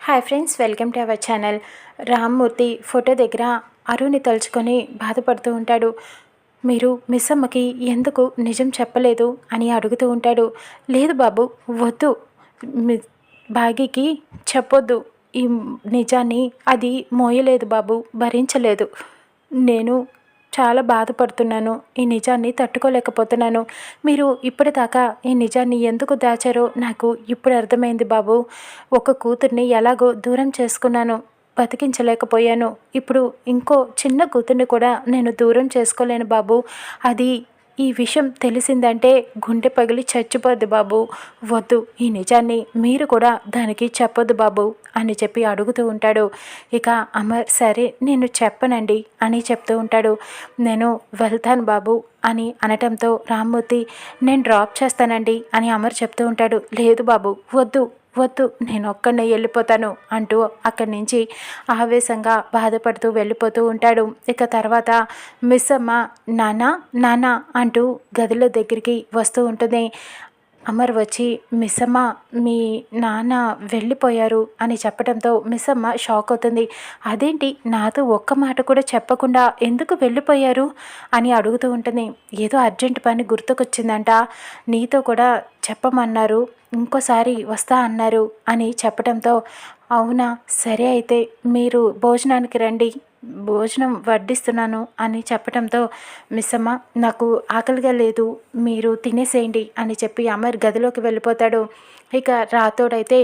Hi friends, welcome to our channel. Rammurthy photo దగ్గర అరుణ్ని తలుచుకొని బాధపడుతూ ఉంటాడు. మీరు మిస్ అమ్మకి ఎందుకు నిజం చెప్పలేదు అని అడుగుతూ ఉంటాడు. లేదు బాబు, వద్దు, భాగ్యకి చెప్పొద్దు. ఈ నిజాన్ని అది మోయలేదు బాబు, భరించలేదు. నేను చాలా బాధపడుతున్నాను. ఈ నిజాన్ని తట్టుకోలేకపోతున్నాను. మీరు ఇప్పటిదాకా ఈ నిజాన్ని ఎందుకు దాచారో నాకు ఇప్పుడు అర్థమైంది బాబు. ఒక కూతుర్ని ఎలాగో దూరం చేసుకున్నాను, బతికించలేకపోయాను. ఇప్పుడు ఇంకో చిన్న కూతుర్ని కూడా నేను దూరం చేసుకోలేను బాబు. అది ఈ విషయం తెలిసిందంటే గుండె పగిలి చచ్చిపోద్ది బాబు. వద్దు, ఈ నిజాన్ని మీరు కూడా దానికి చెప్పొద్దు బాబు అని చెప్పి అడుగుతూ ఉంటాడు. ఇక అమర్ సరే నేను చెప్పనండి అని చెప్తూ ఉంటాడు. నేను వెళ్తాను బాబు అని అనటంతో రామ్మూర్తి నేను డ్రాప్ చేస్తానండి అని అమర్ చెప్తూ ఉంటాడు. లేదు బాబు, వద్దు వద్దు, నేను ఒక్కడనే వెళ్ళిపోతాను అంటూ అక్కడి నుంచి ఆవేశంగా బాధపడుతూ వెళ్ళిపోతూ ఉంటాడు. ఇక తర్వాత మిస్ అమ్మ నానా నానా అంటూ గదిలో దగ్గరికి వస్తూ ఉంటుంది. అమర్ వచ్చి మిస్ అమ్మ మీ నాన్న వెళ్ళిపోయారు అని చెప్పడంతో మిస్ అమ్మ షాక్ అవుతుంది. అదేంటి, నాతో ఒక్క మాట కూడా చెప్పకుండా ఎందుకు వెళ్ళిపోయారు అని అడుగుతూ ఉంటుంది. ఏదో అర్జెంట్ పని గుర్తుకొచ్చిందంట, నీతో కూడా చెప్పమన్నారు, ఇంకోసారి వస్తా అన్నారు అని చెప్పడంతో అవునా సరే అయితే మీరు భోజనానికి రండి, భోజనం వడ్డిస్తున్నాను అని చెప్పడంతో మిస్ అమ్మ నాకు ఆకలిగా లేదు, మీరు తినేసేయండి అని చెప్పి అమర్ గదిలోకి వెళ్ళిపోతాడు. ఇక రాతోడైతే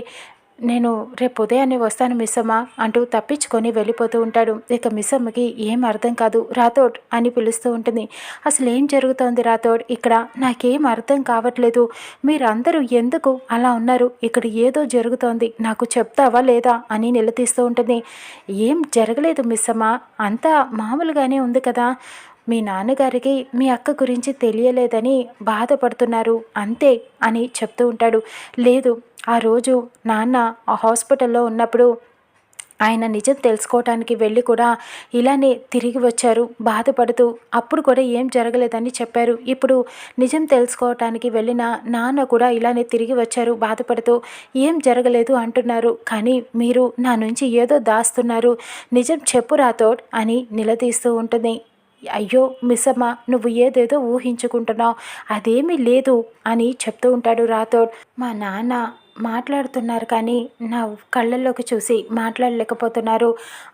నేను రేపు ఉదయాన్నే వస్తాను మిస్ అమ్మ అంటూ తప్పించుకొని వెళ్ళిపోతూ ఉంటాడు. ఇక మిస్ అమ్మకి ఏం అర్థం కాదు. రాతోడ్ అని పిలుస్తూ ఉంటుంది. అసలు ఏం జరుగుతోంది రాతోడ్ ఇక్కడ, నాకేం అర్థం కావట్లేదు. మీరందరూ ఎందుకు అలా ఉన్నారు, ఇక్కడ ఏదో జరుగుతోంది, నాకు చెప్తావా లేదా అని నిలదీస్తూ ఉంటుంది. ఏం జరగలేదు మిస్ అమ్మ, అంతా మామూలుగానే ఉంది కదా. మీ నాన్నగారికి మీ అక్క గురించి తెలియలేదని బాధపడుతున్నారు అంతే అని చెప్తూ ఉంటాడు. లేదు, ఆ రోజు నాన్న ఆ హాస్పిటల్లో ఉన్నప్పుడు ఆయన నిజం తెలుసుకోవటానికి వెళ్ళి కూడా ఇలానే తిరిగి వచ్చారు బాధపడుతూ. అప్పుడు కూడా ఏం జరగలేదని చెప్పారు. ఇప్పుడు నిజం తెలుసుకోవటానికి వెళ్ళిన నాన్న కూడా ఇలానే తిరిగి వచ్చారు బాధపడుతూ. ఏం జరగలేదు అంటున్నారు, కానీ మీరు నా నుంచి ఏదో దాస్తున్నారు, నిజం చెప్పు రాతోడ్ అని నిలదీస్తూ ఉంటుంది. అయ్యో మిస్ అమ్మ, నువ్వు ఏదేదో ఊహించుకుంటున్నావు, అదేమీ లేదు అని చెప్తూ ఉంటాడు రాతోడ్. మా నాన్న మాట్లాడుతున్నారు కానీ నా కళ్ళల్లోకి చూసి మాట్లాడలేకపోతున్నారు,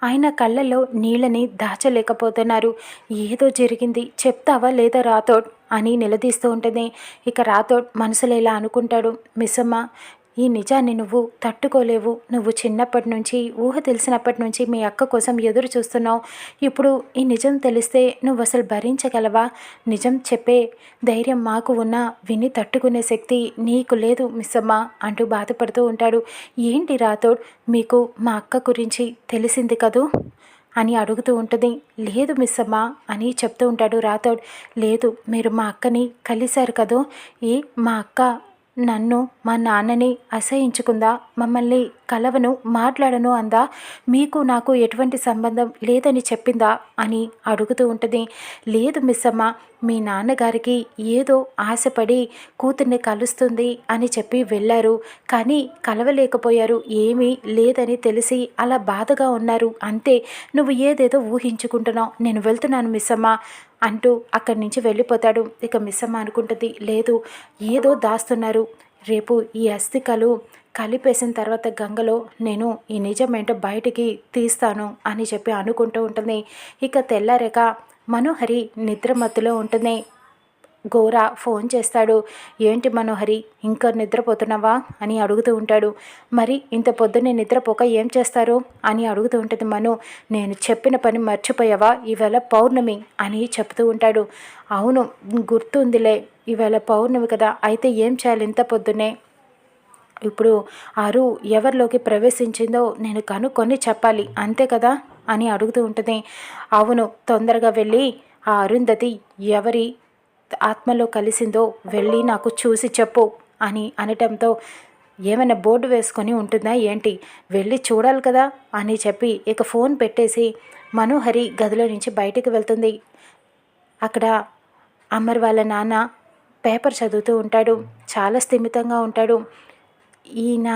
ఆయన కళ్ళల్లో నీళ్ళని దాచలేకపోతున్నారు. ఏదో జరిగింది, చెప్తావా లేదా రాతోడ్ అని నిలదీస్తూ ఉంటుంది. ఇక రాతోడ్ మనసులో ఇలా అనుకుంటాడు, మిస్ అమ్మ ఈ నిజాన్ని నువ్వు తట్టుకోలేవు. నువ్వు చిన్నప్పటి నుంచి, ఊహ తెలిసినప్పటి నుంచి మీ అక్క కోసం ఎదురు చూస్తున్నావు. ఇప్పుడు ఈ నిజం తెలిస్తే నువ్వు అసలు భరించగలవా? నిజం చెప్పే ధైర్యం మాకు ఉన్నా విని తట్టుకునే శక్తి నీకు లేదు మిస్ అమ్మ అంటూ బాధపడుతూ ఉంటాడు. ఏంటి రాతోడ్, మీకు మా అక్క గురించి తెలిసింది కదూ అని అడుగుతూ ఉంటుంది. లేదు మిస్ అమ్మ అని చెప్తూ ఉంటాడు రాతోడ్. లేదు, మీరు మా అక్కని కలిశారు కదూ, మా అక్క నన్ను మా నాన్నని అసహించుకుందా, మమ్మల్ని కలవను మాట్లాడను అందా, మీకు నాకు ఎటువంటి సంబంధం లేదని చెప్పిందా అని అడుగుతూ ఉంటుంది. లేదు మిస్ అమ్మ, మీ నాన్నగారికి ఏదో ఆశపడి కూతుర్ని కలుస్తుంది అని చెప్పి వెళ్ళారు, కానీ కలవలేకపోయారు, ఏమీ లేదని తెలిసి అలా బాధగా ఉన్నారు అంతే. నువ్వు ఏదేదో ఊహించుకుంటున్నావు, నేను వెళ్తున్నాను మిస్ అమ్మ అంటూ అక్కడి నుంచి వెళ్ళిపోతాడు. ఇక మిస్ అమ్మ అనుకుంటుంది, లేదు ఏదో దాస్తున్నారు, రేపు ఈ అస్థికలు కలిపేసిన తర్వాత గంగలో నేను ఈ నిజమేంటో బయటికి తీస్తాను అని చెప్పి అనుకుంటూ ఉంటుంది. ఇక తెల్లారేక మనోహరి నిద్రమత్తులో ఉంటుంది. గోర ఫోన్ చేస్తాడు. ఏంటి మనోహరి, ఇంకా నిద్రపోతున్నావా అని అడుగుతూ ఉంటాడు. మరి ఇంత పొద్దున్నే నిద్రపోక ఏం చేస్తారు అని అడుగుతూ ఉంటుంది మను. నేను చెప్పిన పని మర్చిపోయావా, ఈవేళ పౌర్ణమి అని చెప్తూ ఉంటాడు. అవును గుర్తుందిలే, ఈవేళ పౌర్ణమి కదా, అయితే ఏం చేయాలి ఇంత పొద్దున్నే? ఇప్పుడు అరు ఎవరిలోకి ప్రవేశించిందో నేను కనుక్కొని చెప్పాలి అంతే కదా అని అడుగుతూ ఉంటుంది. అవును, తొందరగా వెళ్ళి ఆ అరుంధతి ఎవరి ఆత్మలో కలిసిందో వెళ్ళి నాకు చూసి చెప్పు అని అనటంతో ఏమైనా బోర్డు వేసుకొని ఉంటుందా ఏంటి, వెళ్ళి చూడాలి కదా అని చెప్పి ఇక ఫోన్ పెట్టేసి మనోహరి గదిలో నుంచి బయటికి వెళ్తుంది. అక్కడ అమర్ వాళ్ళ నాన్న పేపర్ చదువుతూ ఉంటాడు. చాలా స్థిమితంగా ఉంటాడు. ఈయన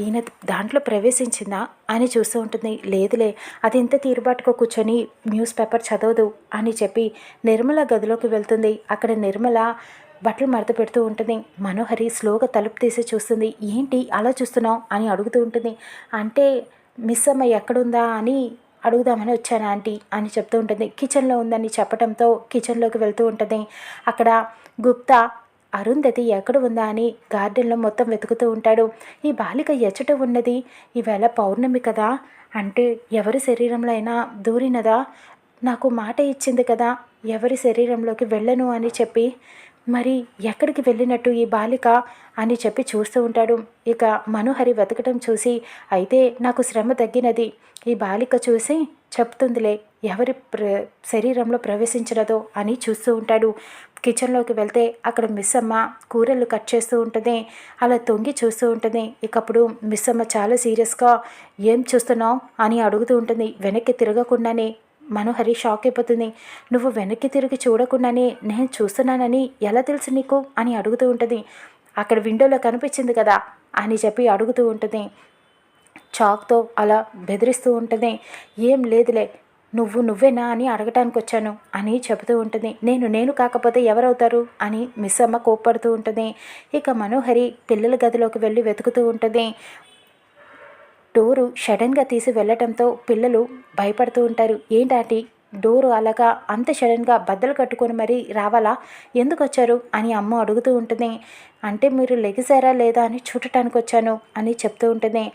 ఈయన దాంట్లో ప్రవేశించిందా అని చూస్తూ ఉంటుంది. లేదులే, అది ఇంత తీరుబాటుగా కూర్చొని న్యూస్ పేపర్ చదవదు అని చెప్పి నిర్మల గదిలోకి వెళ్తుంది. అక్కడ నిర్మల బట్టలు మడత పెడుతూ ఉంటుంది. మనోహరి స్లోగా తలుపు తీసి చూస్తుంది. ఏంటి అలా చూస్తున్నావు అని అడుగుతూ ఉంటుంది. అంటే మిస్ అమ్మ ఎక్కడుందా అని అడుగుదామని వచ్చాను ఆంటీ అని చెప్తూ ఉంటుంది. కిచెన్లో ఉందని చెప్పడంతో కిచెన్లోకి వెళ్తూ ఉంటుంది. అక్కడ గుప్తా అరుంధతి ఎక్కడ ఉందా అని గార్డెన్లో మొత్తం వెతుకుతూ ఉంటాడు. ఈ బాలిక ఎచ్చట ఉన్నది, ఈవేళ పౌర్ణమి కదా, అంటే ఎవరి శరీరంలో అయినా దూరినదా? నాకు మాట ఇచ్చింది కదా ఎవరి శరీరంలోకి వెళ్ళను అని చెప్పి, మరి ఎక్కడికి వెళ్ళినట్టు ఈ బాలిక అని చెప్పి చూస్తూ ఉంటాడు. ఇక మనోహరి వెతకటం చూసి, అయితే నాకు శ్రమ తగ్గినది, ఈ బాలిక చూసి చెప్తుందిలే ఎవరి శరీరంలో ప్రవేశించినదో అని చూస్తూ ఉంటాడు. కిచెన్లోకి వెళ్తే అక్కడ మిస్ అమ్మ కూరలు కట్ చేస్తూ ఉంటుంది. అలా తొంగి చూస్తూ ఉంటుంది. ఇకప్పుడు మిస్ అమ్మ చాలా సీరియస్గా ఏం చూస్తున్నావు అని అడుగుతూ ఉంటుంది. వెనక్కి తిరగకుండానే మనోహరి షాక్ అయిపోతుంది. నువ్వు వెనక్కి తిరిగి చూడకుండానే నేను చూస్తున్నానని ఎలా తెలుసు నీకు అని అడుగుతూ ఉంటుంది. అక్కడ విండోలో కనిపించింది కదా అని చెప్పి అడుగుతూ ఉంటుంది. చాక్తో అలా బెదిరిస్తూ ఉంటుంది. ఏం లేదులే, నువ్వేనా అని అడగటానికి వచ్చాను అని చెబుతూ ఉంటుంది. నేను కాకపోతే ఎవరవుతారు అని మిస్ అమ్మ కోప్పడుతూ ఉంటుంది. ఇక మనోహరి పిల్లల గదిలోకి వెళ్ళి వెతుకుతూ ఉంటుంది. డోరు సడన్గా తీసి వెళ్ళటంతో పిల్లలు భయపడుతూ ఉంటారు. ఏంటాంటీ డోరు అలాగా అంత సడన్గా బద్దలు కట్టుకొని మరీ రావాలా, ఎందుకు వచ్చారు అని అమ్మ అడుగుతూ ఉంటుంది. అంటే మీరు లెగిసారా లేదా అని చూడటానికి వచ్చాను అని చెప్తూ ఉంటుంది.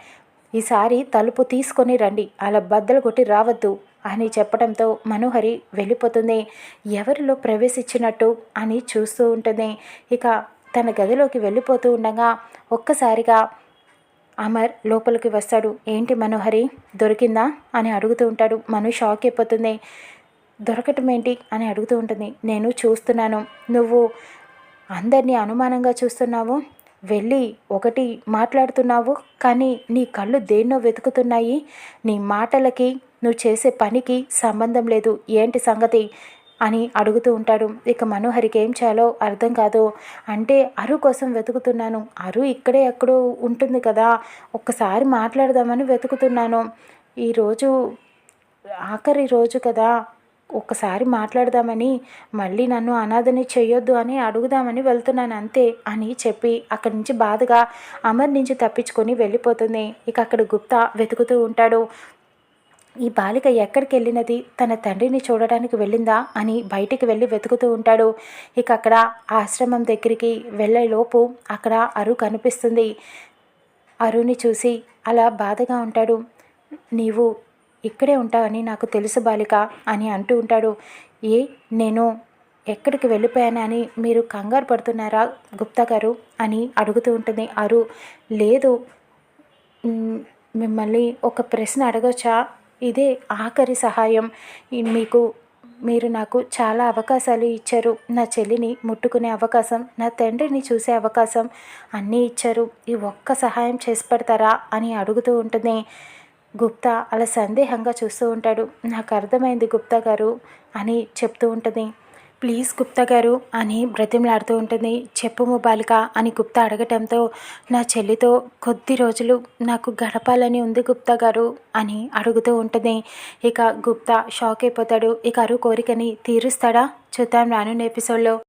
ఈసారి తలుపు తీసుకొని రండి, అలా బద్దలు కొట్టి రావద్దు అని చెప్పడంతో మనోహరి వెళ్ళిపోతుంది. ఎవరిలో ప్రవేశించినట్టు అని చూస్తూ ఉంటుంది. ఇక తన గదిలోకి వెళ్ళిపోతూ ఉండగా ఒక్కసారిగా అమర్ లోపలికి వస్తాడు. ఏంటి మనోహరి దొరికిందా అని అడుగుతూ ఉంటాడు. మను షాక్ అయిపోతుంది. దొరకటం ఏంటి అని అడుగుతూ ఉంటుంది. నేను చూస్తున్నాను, నువ్వు అందరినీ అనుమానంగా చూస్తున్నావు, వెళ్ళి ఒకటి మాట్లాడుతున్నావు, కానీ నీ కళ్ళు దేన్నో వెతుకుతున్నాయి, నీ మాటలకి నువ్వు చేసే పనికి సంబంధం లేదు, ఏంటి సంగతి అని అడుగుతూ ఉంటాడు. ఇక మనోహరికి ఏం చేయాలో అర్థం కాదు. అంటే అరు కోసం వెతుకుతున్నాను, అరు ఇక్కడే ఎక్కడో ఉంటుంది కదా, ఒక్కసారి మాట్లాడదామని వెతుకుతున్నాను, ఈరోజు ఆఖరి రోజు కదా, ఒక్కసారి మాట్లాడదామని, మళ్ళీ నన్ను అనాథని చెయ్యొద్దు అని అడుగుదామని వెళ్తున్నాను అంతే అని చెప్పి అక్కడి నుంచి బాధగా అమర్ నుంచి తప్పించుకొని వెళ్ళిపోతుంది. ఇక అక్కడ గుప్తా వెతుకుతూ ఉంటాడు. ఈ బాలిక ఎక్కడికి వెళ్ళినది, తన తండ్రిని చూడడానికి వెళ్ళిందా అని బయటికి వెళ్ళి వెతుకుతూ ఉంటాడు. ఇక అక్కడ ఆశ్రమం దగ్గరికి వెళ్ళేలోపు అక్కడ అరు కనిపిస్తుంది. అరుని చూసి అలా బాధగా ఉంటాడు. నీవు ఇక్కడే ఉంటావని నాకు తెలుసు బాలిక అని అంటూ ఉంటాడు. నేను ఎక్కడికి వెళ్ళిపోయానని మీరు కంగారు పడుతున్నారా గుప్తా గారు అని అడుగుతూ ఉంటుంది. అరు లేదు, మిమ్మల్ని ఒక ప్రశ్న అడగొచ్చా, ఇదే ఆఖరి సహాయం, మీరు నాకు చాలా అవకాశాలు ఇచ్చారు, నా చెల్లిని ముట్టుకునే అవకాశం, నా తండ్రిని చూసే అవకాశం అన్నీ ఇచ్చారు, ఈ ఒక్క సహాయం చేసి పెడతారా అని అడుగుతూ ఉంటుంది. గుప్తా అలా సందేహంగా చూస్తూ ఉంటాడు. నాకు అర్థమైంది గుప్తా గారు అని చెప్తూ ఉంటుంది. ప్లీజ్ గుప్తా గారు అని బ్రతిమలాడుతూ ఉంటుంది. చెప్పు బాలిక అని గుప్తా అడగటంతో, నా చెల్లితో కొద్ది రోజులు నాకు గడపాలని ఉంది గుప్తా గారు అని అడుగుతూ ఉంటుంది. ఇక గుప్తా షాక్ అయిపోతాడు. ఇక అరు కోరికని తీరుస్తాడా చూద్దాం రానున్న ఎపిసోడ్లో.